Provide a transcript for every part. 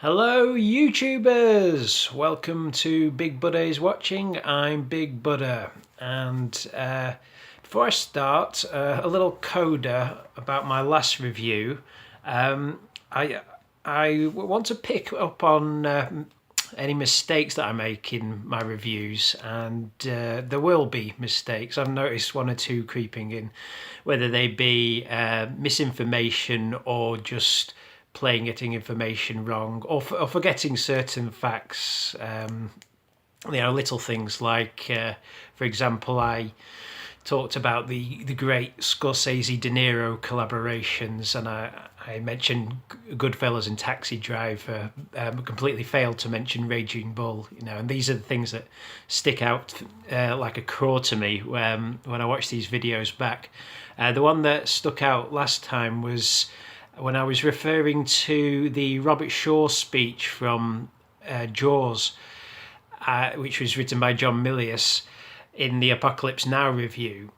Hello YouTubers! Welcome to Big Buddha is Watching. I'm Big Buddha, and before I start, a little coda about my last review. I want to pick up on any mistakes that I make in my reviews, and there will be mistakes. I've noticed one or two creeping in, whether they be misinformation or just getting information wrong, or forgetting certain facts. Little things like, for example, I talked about the great Scorsese De Niro collaborations, and I mentioned Goodfellas and Taxi Driver. Completely failed to mention Raging Bull. And these are the things that stick out like a claw to me when I watch these videos back. The one that stuck out last time was when I was referring to the Robert Shaw speech from Jaws, which was written by John Milius in the Apocalypse Now review.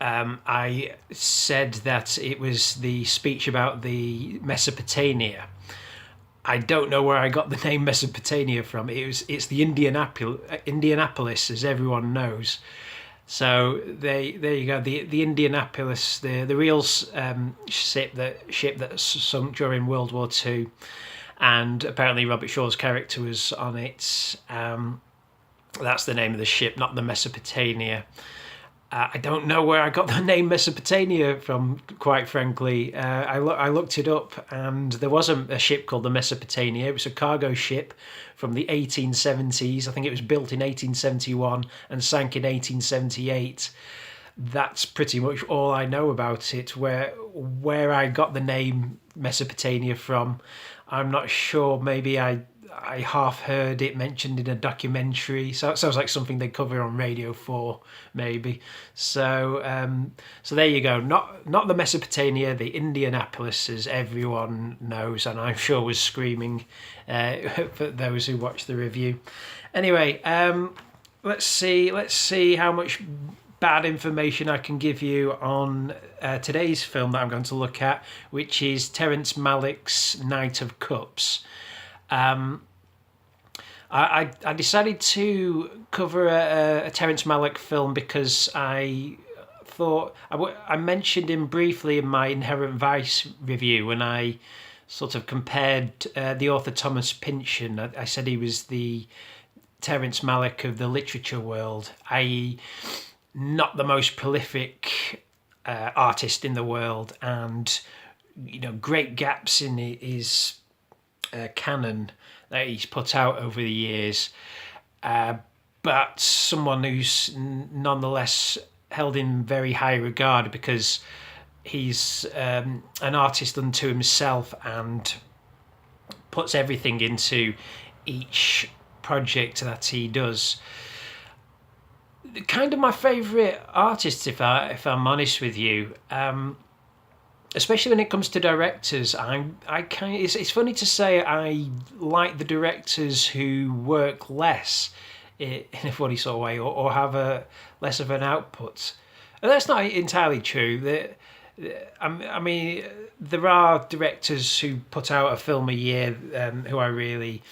I said that it was the speech about the Mesopotamia. I don't know where I got the name Mesopotamia from. It's the Indianapolis, as everyone knows. So there you go. The Indianapolis, the real ship that sunk during World War II, and apparently Robert Shaw's character was on it. That's the name of the ship, not the Mesopotamia. I don't know where I got the name Mesopotamia from, quite frankly. I looked it up, and there wasn't a ship called the Mesopotamia. It was a cargo ship from the 1870s. I think it was built in 1871 and sank in 1878. That's pretty much all I know about it. Where I got the name Mesopotamia from, I'm not sure. Maybe I half heard it mentioned in a documentary, so it sounds like something they cover on Radio 4, maybe. So there you go. Not the Mesopotamia, the Indianapolis, as everyone knows, and I'm sure was screaming for those who watched the review. Anyway, let's see how much bad information I can give you on today's film that I'm going to look at, which is Terrence Malick's Knight of Cups. I decided to cover a Terrence Malick film because I thought I mentioned him briefly in my Inherent Vice review when I sort of compared the author Thomas Pynchon. I said he was the Terrence Malick of the literature world, i.e. not the most prolific artist in the world, and great gaps in his canon that he's put out over the years, but someone who's nonetheless held in very high regard because he's an artist unto himself and puts everything into each project that he does. Kind of my favourite artist, if I'm honest with you. Especially when it comes to directors, it's funny to say I like the directors who work less in a funny sort of way, or have a less of an output. And that's not entirely true. I mean, there are directors who put out a film a year who I really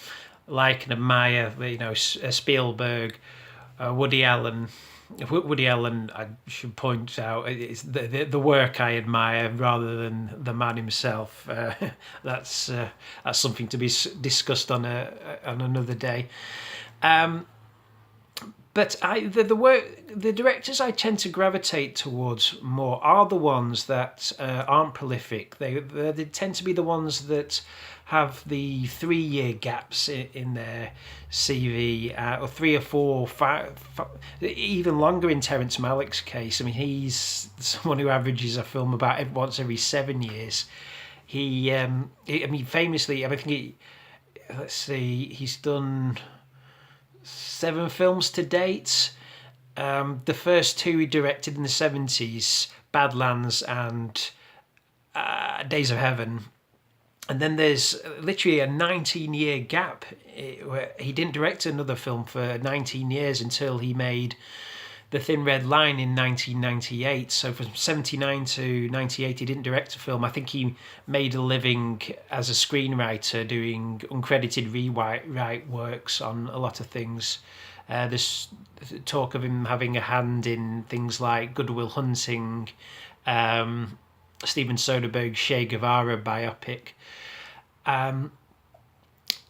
like and admire. Spielberg, Woody Allen. I should point out, it's the work I admire rather than the man himself. That's something to be discussed on another day. But the directors I tend to gravitate towards more are the ones that aren't prolific. They tend to be the ones that have the 3-year gaps in their CV, or 3 or 4, 5, even longer in Terrence Malick's case. I mean, he's someone who averages a film about once every 7 years. Famously, I think he's done 7 films to date. The first 2 he directed in the 70s, Badlands and Days of Heaven. And then there's literally a 19-year gap where he didn't direct another film for 19 years until he made The Thin Red Line in 1998. So from 79 to 98, he didn't direct a film. I think he made a living as a screenwriter doing uncredited rewrite works on a lot of things. There's talk of him having a hand in things like Good Will Hunting, Steven Soderbergh's Che Guevara biopic.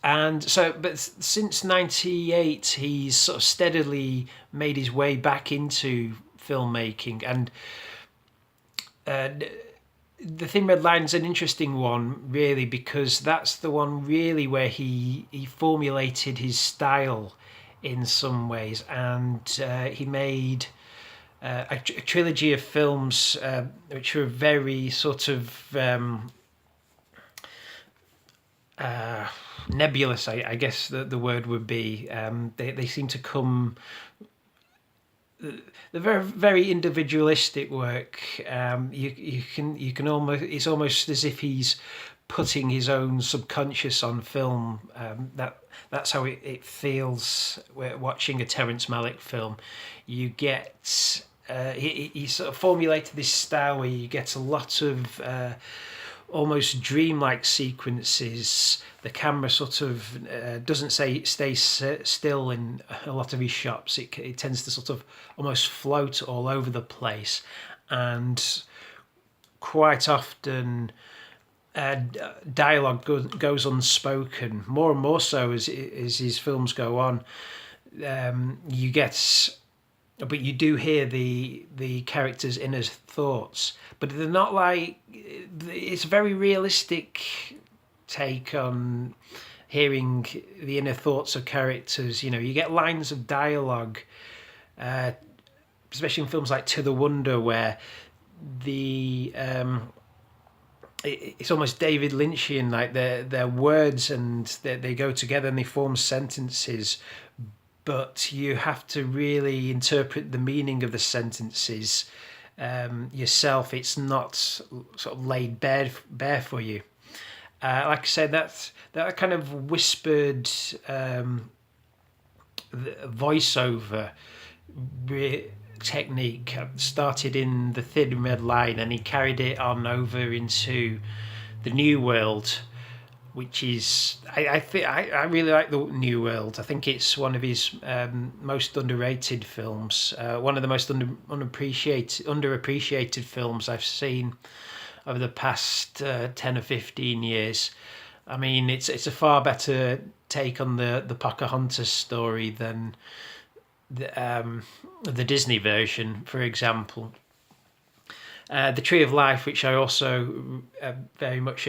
And so, but since '98, he's sort of steadily made his way back into filmmaking. And The Thin Red Line's an interesting one, really, because that's the one really where he formulated his style in some ways, and he made a trilogy of films which were very sort of nebulous, I guess the word would be. They seem to come. The very very individualistic work. You can almost, it's almost as if he's putting his own subconscious on film. That's how it feels watching a Terrence Malick film. You get he sort of formulated this style where you get a lot of almost dreamlike sequences. The camera sort of doesn't stay still in a lot of his shots. It tends to sort of almost float all over the place, and quite often dialogue goes unspoken. More and more so as his films go on. You get, but you do hear the characters' inner thoughts, but they're not like, it's a very realistic take on hearing the inner thoughts of characters. You know, you get lines of dialogue, especially in films like To the Wonder, where it's almost David Lynchian, like their words and they go together and they form sentences, but you have to really interpret the meaning of the sentences yourself. It's not sort of laid bare for you. Like I said, that kind of whispered voiceover technique started in The Thin Red Line, and he carried it on over into The New World, which is, I really like The New World. I think it's one of his most underrated films, one of the most underappreciated films I've seen over the past 10 or 15 years. I mean, it's a far better take on the Pocahontas story than the Disney version, for example. The Tree of Life, which I also very much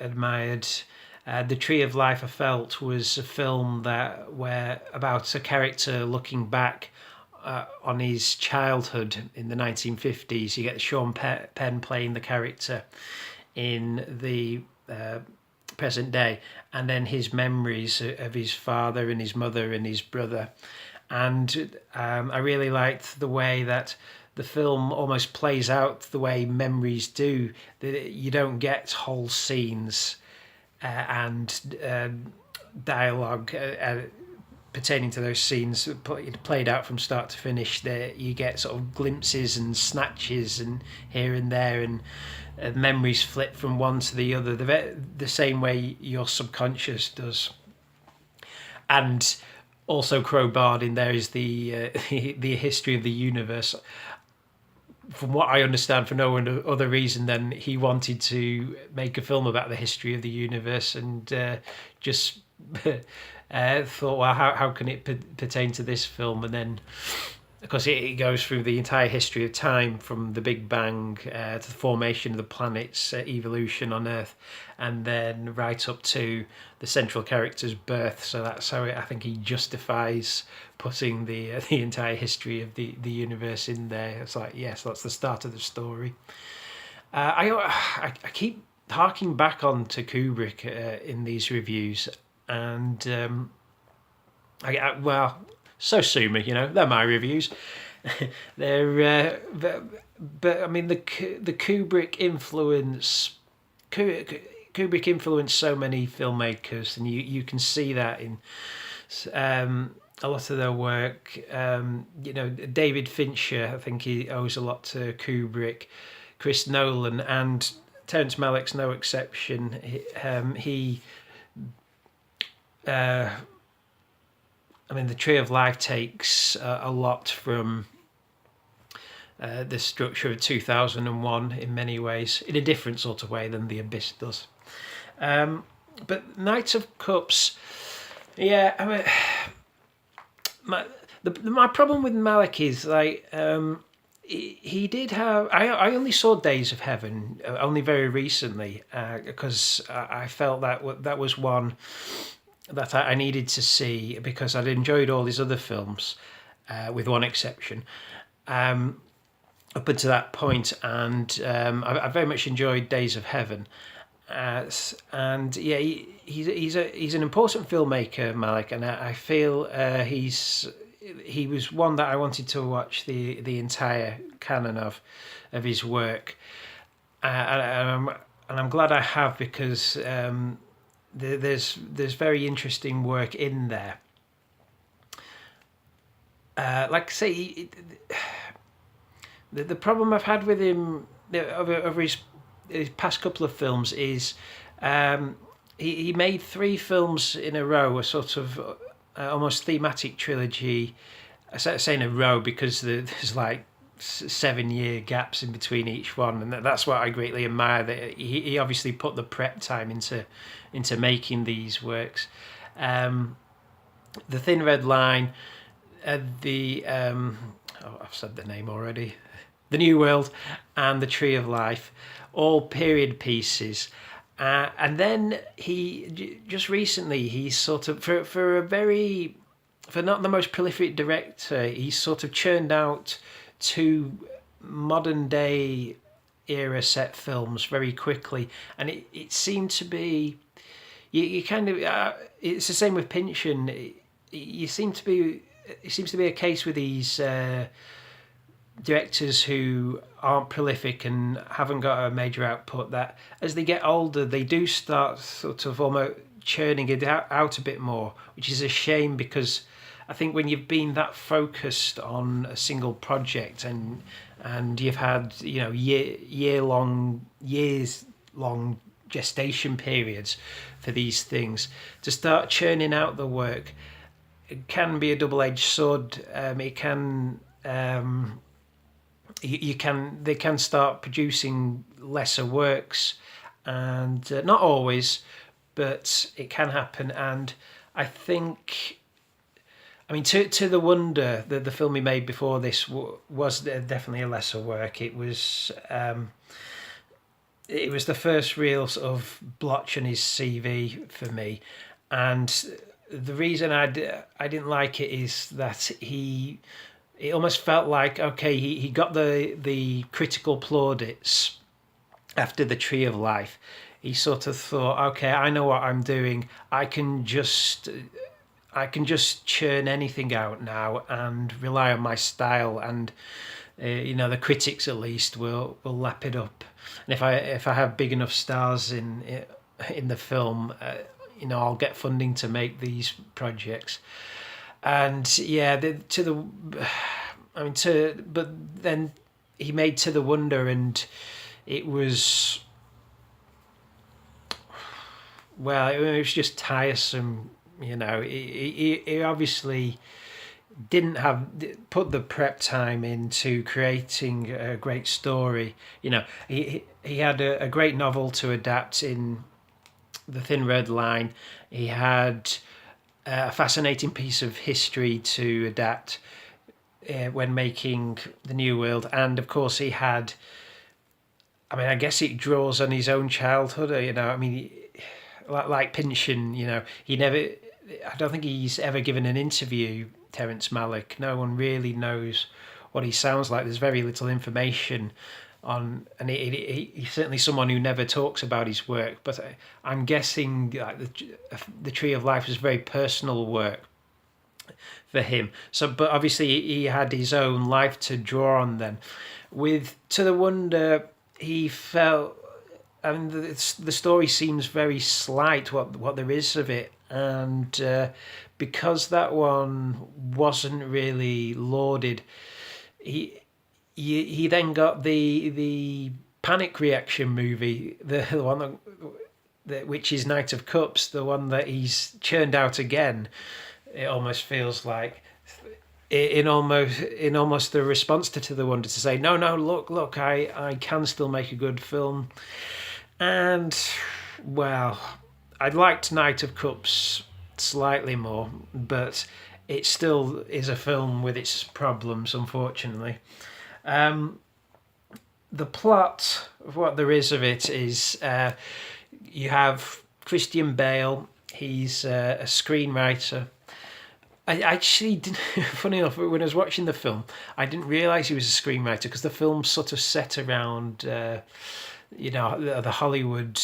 admired. The Tree of Life, I felt, was a film where about a character looking back on his childhood in the 1950s. You get Sean Penn playing the character in the present day, and then his memories of his father and his mother and his brother. And I really liked the way that the film almost plays out the way memories do. That you don't get whole scenes and dialogue pertaining to those scenes played out from start to finish. There you get sort of glimpses and snatches and here and there, and memories flip from one to the other the same way your subconscious does. And also crowbarred in there is the history of the universe. From what I understand, for no other reason than he wanted to make a film about the history of the universe, and just thought, well, how can it pertain to this film? And then, of course, it goes through the entire history of time, from the Big Bang to the formation of the planet's evolution on Earth, and then right up to the central character's birth. So that's how I think he justifies putting the entire history of the universe in there. It's like, yes, that's the start of the story. I keep harking back on to Kubrick in these reviews, and well, so sue me, they're my reviews. They're but I mean the Kubrick influence. Kubrick influenced so many filmmakers, and you can see that in a lot of their work. David Fincher, I think he owes a lot to Kubrick, Chris Nolan, and Terrence Malick's no exception. The Tree of Life takes a lot from the structure of 2001 in many ways, in a different sort of way than The Abyss does. But Knights of Cups, yeah, my problem with Malick is he did have. I only saw Days of Heaven only very recently because I felt that was one that I needed to see because I'd enjoyed all his other films, with one exception, up until that point, and I very much enjoyed Days of Heaven. And yeah, he's an important filmmaker, Malick, and I feel he was one that I wanted to watch the entire canon of his work, and I'm glad I have because there's very interesting work in there. Like I say, the problem I've had with him over his past couple of films is he made 3 films in a row, a sort of almost thematic trilogy. I say in a row because there's like 7-year gaps in between each one, and that's what I greatly admire. That he obviously put the prep time into making these works. The Thin Red Line, I've said the name already. The New World and The Tree of Life, all period pieces. And then he just recently, he's sort of for not the most prolific director, he's sort of churned out 2 modern day era set films very quickly, and it seemed to be you kind of it's the same with Pynchon. It seems to be a case with these directors who aren't prolific and haven't got a major output, that as they get older they do start sort of almost churning it out a bit more, which is a shame because I think when you've been that focused on a single project and you've had years long gestation periods for these things, to start churning out the work, it can be a double-edged sword. It can they can start producing lesser works, and not always, but it can happen. And I think, to the Wonder, the film he made before this was definitely a lesser work. It was the first real sort of blotch on his CV for me, and the reason I didn't like it is that it almost felt like, okay, he got the critical plaudits after The Tree of Life. He sort of thought, okay, I know what I'm doing. I can just churn anything out now and rely on my style, and the critics at least will lap it up. And if I have big enough stars in the film, I'll get funding to make these projects. And yeah, but then he made To the Wonder, and it was, well, it was just tiresome. He obviously didn't have put the prep time into creating a great story. He had a great novel to adapt in The Thin Red Line. He had a fascinating piece of history to adapt when making The New World, and of course he had, I guess it draws on his own childhood. Like Pynchon, he never, I don't think he's ever given an interview, Terrence Malick. No one really knows what he sounds like. There's very little information on, and he's certainly someone who never talks about his work. But I'm guessing the Tree of Life is very personal work for him. So, but obviously he had his own life to draw on. Then, with To the Wonder, he felt and the story seems very slight, what there is of it, and because that one wasn't really lauded, he he then got the panic reaction movie, the one which is Knight of Cups, the one that he's churned out again. It almost feels like in almost the response to the Wonder to say, no, look, I can still make a good film. And well, I liked Knight of Cups slightly more, but it still is a film with its problems, unfortunately. Um, the plot of what there is of it is you have Christian Bale. He's a screenwriter. I actually didn't. Funny enough, when I was watching the film, I didn't realise he was a screenwriter because the film's sort of set around, the Hollywood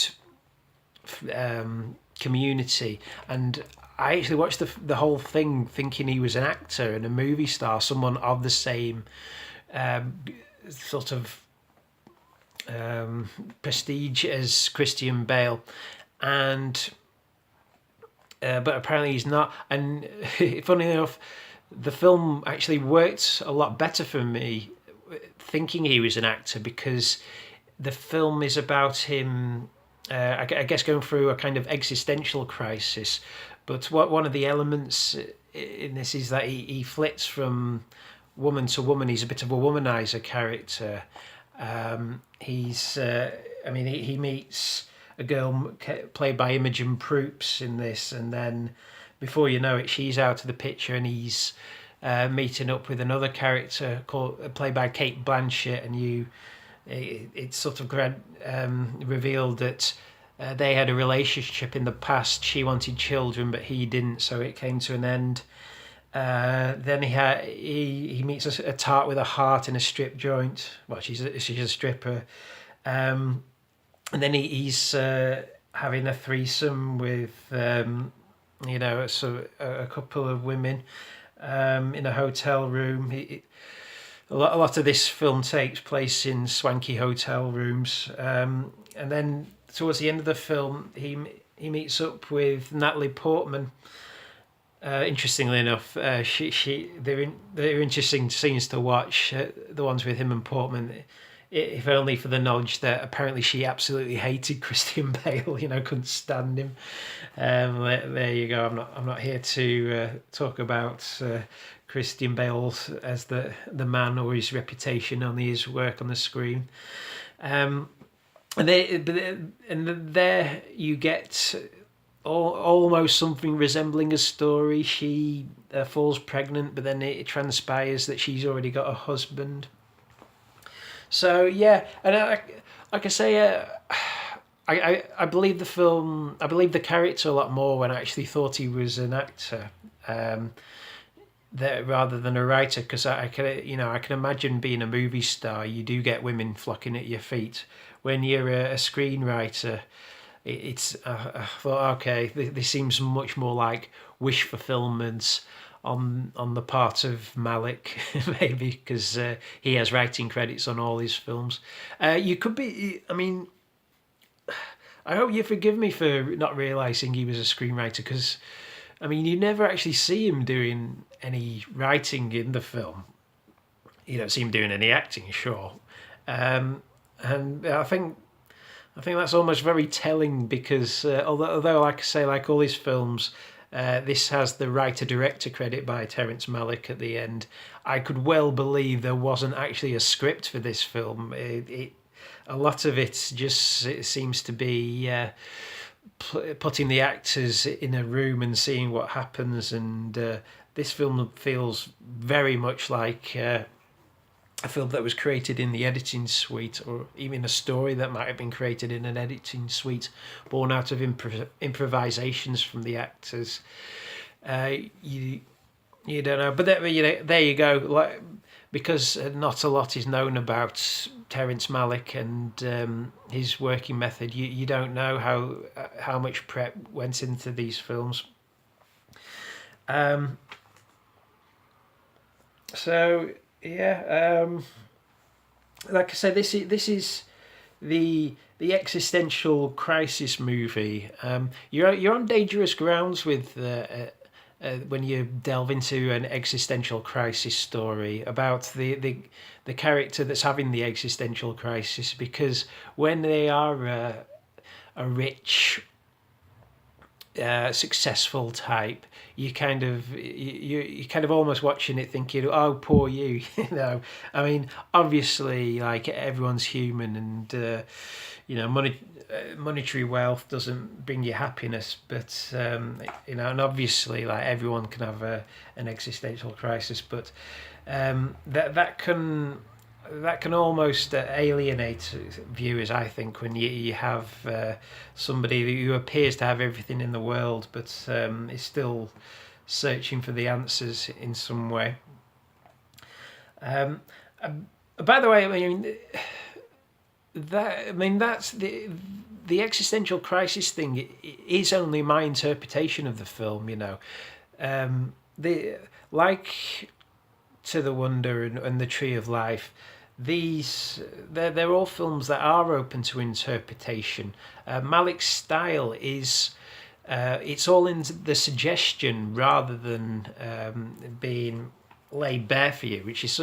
community, and I actually watched the whole thing thinking he was an actor and a movie star, someone of the same sort of prestige as Christian Bale, and but apparently he's not. And funny enough, the film actually worked a lot better for me thinking he was an actor, because the film is about him, I guess, going through a kind of existential crisis. But one of the elements in this is that he flits from woman to woman. He's a bit of a womanizer character. He meets a girl played by Imogen Proops in this, and then before you know it, she's out of the picture, and he's meeting up with another character played by Kate Blanchett, and it's sort of revealed that they had a relationship in the past. She wanted children, but he didn't, so it came to an end. Then he meets a tart with a heart in a strip joint. Well, she's a stripper. And then he's having a threesome with, a couple of women in a hotel room. A lot of this film takes place in swanky hotel rooms. And then towards the end of the film, he meets up with Natalie Portman. Interestingly enough, they're interesting scenes to watch. The ones with him and Portman, if only for the knowledge that apparently she absolutely hated Christian Bale. Couldn't stand him. There you go. I'm not here to talk about Christian Bale as the man or his reputation, only his work on the screen. And there you get almost something resembling a story. She falls pregnant, but then it transpires that she's already got a husband. So yeah, and like I say, I believe the film. I believe the character a lot more when I actually thought he was an actor, rather than a writer. Because I can imagine being a movie star. You do get women flocking at your feet. When you're a screenwriter, it's I thought, okay, this seems much more like wish fulfillment on the part of Malick, maybe, because he has writing credits on all his films. You could be. I mean, I hope you forgive me for not realizing he was a screenwriter, because I mean, you never actually see him doing any writing in the film. You don't see him doing any acting, sure, and I think that's almost very telling, because although, like I say, like all his films, this has the writer-director credit by Terrence Malick at the end. I could well believe there wasn't actually a script for this film. A lot of it seems to be putting the actors in a room and seeing what happens, and this film feels very much like a film that was created in the editing suite, or even a story that might have been created in an editing suite, born out of improvisations from the actors. You don't know, but there you go. Because not a lot is known about Terrence Malick and his working method, you don't know how much prep went into these films. So yeah, like I said, this is the the existential crisis movie. You're on dangerous grounds with when you delve into an existential crisis story about the character that's having the existential crisis, because when they are a rich, successful type, you kind of almost watching it thinking, oh, poor you. You know, I mean, obviously, like, everyone's human, and monetary wealth doesn't bring you happiness, but and obviously, like, everyone can have an existential crisis, but that can almost alienate viewers, I think, when you have somebody who appears to have everything in the world, but is still searching for the answers in some way. Um, by the way, that's the existential crisis thing is only my interpretation of the film. The like To the Wonder and The Tree of Life. They're all films that are open to interpretation. Malick's style is it's all in the suggestion rather than being laid bare for you, which is.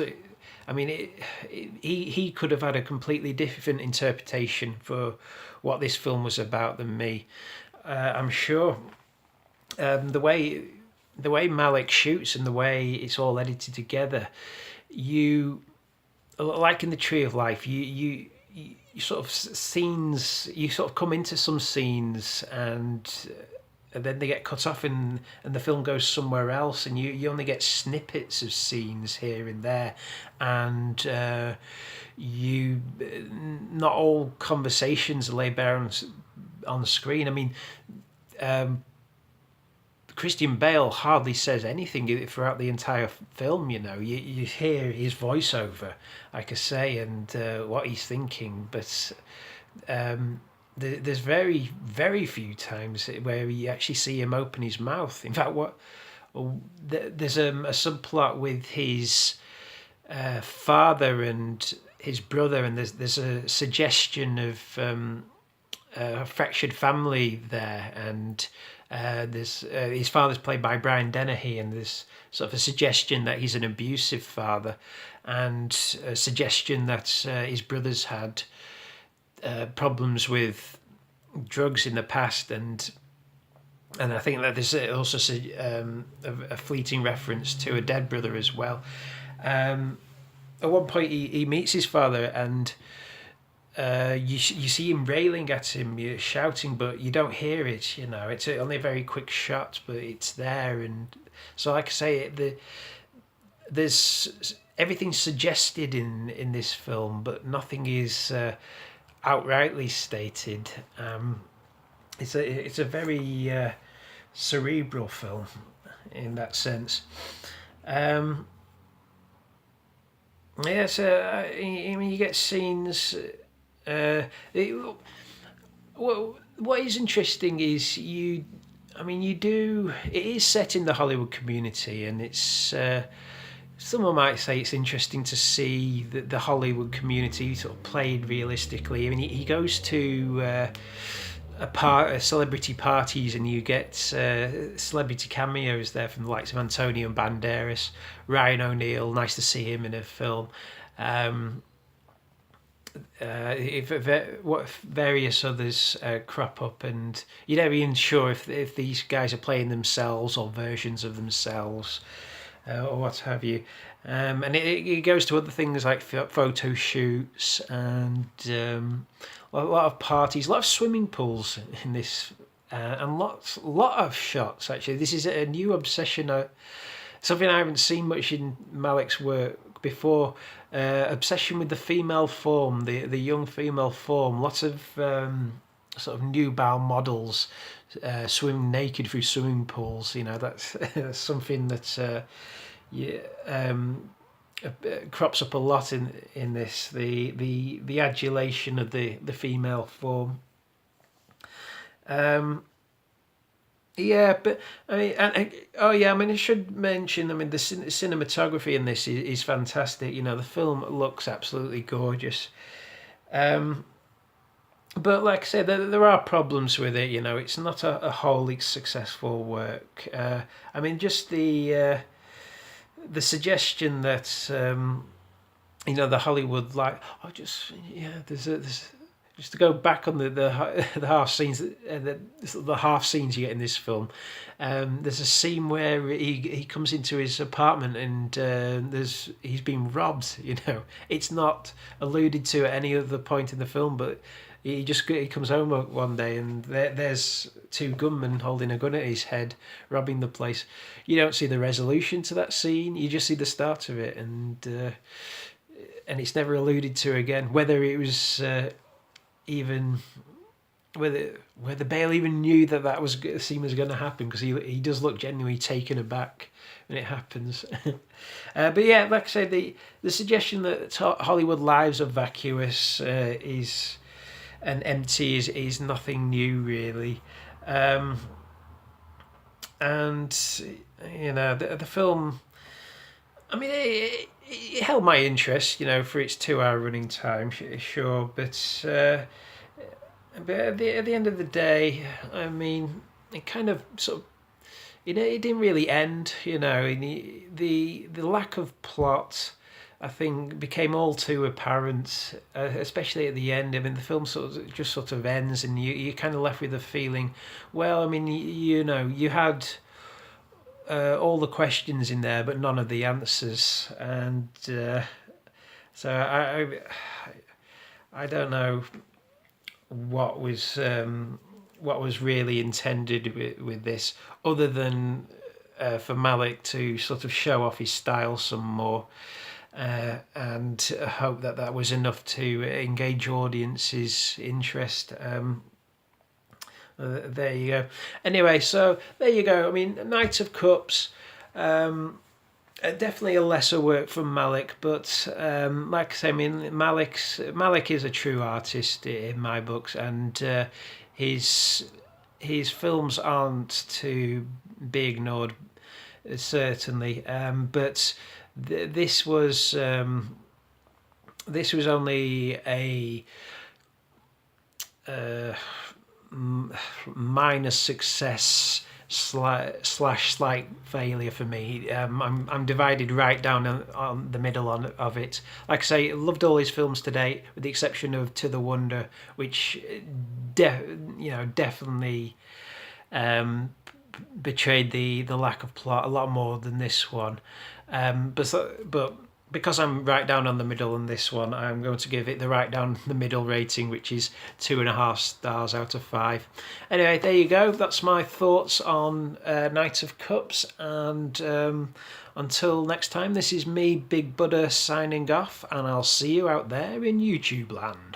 I mean, he could have had a completely different interpretation for what this film was about than me. I'm sure. The way Malick shoots and the way it's all edited together, you like in The Tree of Life, you sort of scenes, you sort of come into some scenes and then they get cut off and the film goes somewhere else, and you only get snippets of scenes here and there, and you not all conversations are laid bare on screen. I mean, Christian Bale hardly says anything throughout the entire film. You hear his voiceover, like I say, and what he's thinking, but there's very, very few times where you actually see him open his mouth. In fact, there's a subplot with his father and his brother, and there's a suggestion of a fractured family there, and there's his father's played by Brian Dennehy, and there's sort of a suggestion that he's an abusive father, and a suggestion that his brothers had problems with drugs in the past, and I think that there's also a fleeting reference to a dead brother as well. At one point, he meets his father, and you see him railing at him, you're shouting, but you don't hear it. It's only a very quick shot, but it's there, and so, like I say, there's everything suggested in this film, but nothing is outrightly stated. It's a very cerebral film in that sense. You get scenes. What is interesting is it is set in the Hollywood community, and it's. Someone might say it's interesting to see the Hollywood community sort of played realistically. I mean, he goes to celebrity parties, and you get celebrity cameos there from the likes of Antonio Banderas, Ryan O'Neal. Nice to see him in a film. What various others crop up, and you're never even sure if these guys are playing themselves or versions of themselves. Or what have you, and it goes to other things like photo shoots and a lot of parties, a lot of swimming pools in this, and lot of shots. Actually, this is a new obsession, something I haven't seen much in Malick's work before. Obsession with the female form, the young female form. Lots of sort of nubile models swimming naked through swimming pools. That's something that crops up a lot in this. The adulation of the female form. But I should mention. The cinematography in this is fantastic. The film looks absolutely gorgeous. but like I said, there are problems with it. It's not a wholly successful work. I mean, just the suggestion that the Hollywood, like, just there's just to go back on the half scenes, the half scenes you get in this film. There's a scene where he comes into his apartment and he's been robbed. It's not alluded to at any other point in the film, but he comes home one day and there's two gunmen holding a gun at his head, robbing the place. You don't see the resolution to that scene. You just see the start of it, and it's never alluded to again. Whether it was even whether Bale even knew that was scene was going to happen, because he does look genuinely taken aback when it happens. But yeah, like I say, the suggestion that Hollywood lives are vacuous is and empty is nothing new really. And the film, I mean, it held my interest, for its 2 hour running time, sure, but at the end of the day, I mean, it kind of sort of, it didn't really end, the lack of plot, I think, became all too apparent, especially at the end. I mean, the film sort of ends, and you're kind of left with the feeling, well, I mean, you had all the questions in there, but none of the answers, and so I don't know what was really intended with this, other than for Malick to sort of show off his style some more, and hope that was enough to engage audiences' interest. There you go. Anyway, so there you go. I mean, Knight of Cups, definitely a lesser work from Malick, but like I say, I mean, Malick is a true artist in my books, and his films aren't to be ignored, certainly. But this was only a minor success slash slight failure for me. I'm divided right down on the middle of it. Like I say, I loved all his films to date, with the exception of To the Wonder, which definitely betrayed the lack of plot a lot more than this one. But because I'm right down on the middle on this one, I'm going to give it the right down the middle rating, which is 2.5 stars out of 5. Anyway, there you go. That's my thoughts on Knight of Cups. And until next time, this is me, Big Buddha, signing off, and I'll see you out there in YouTube land.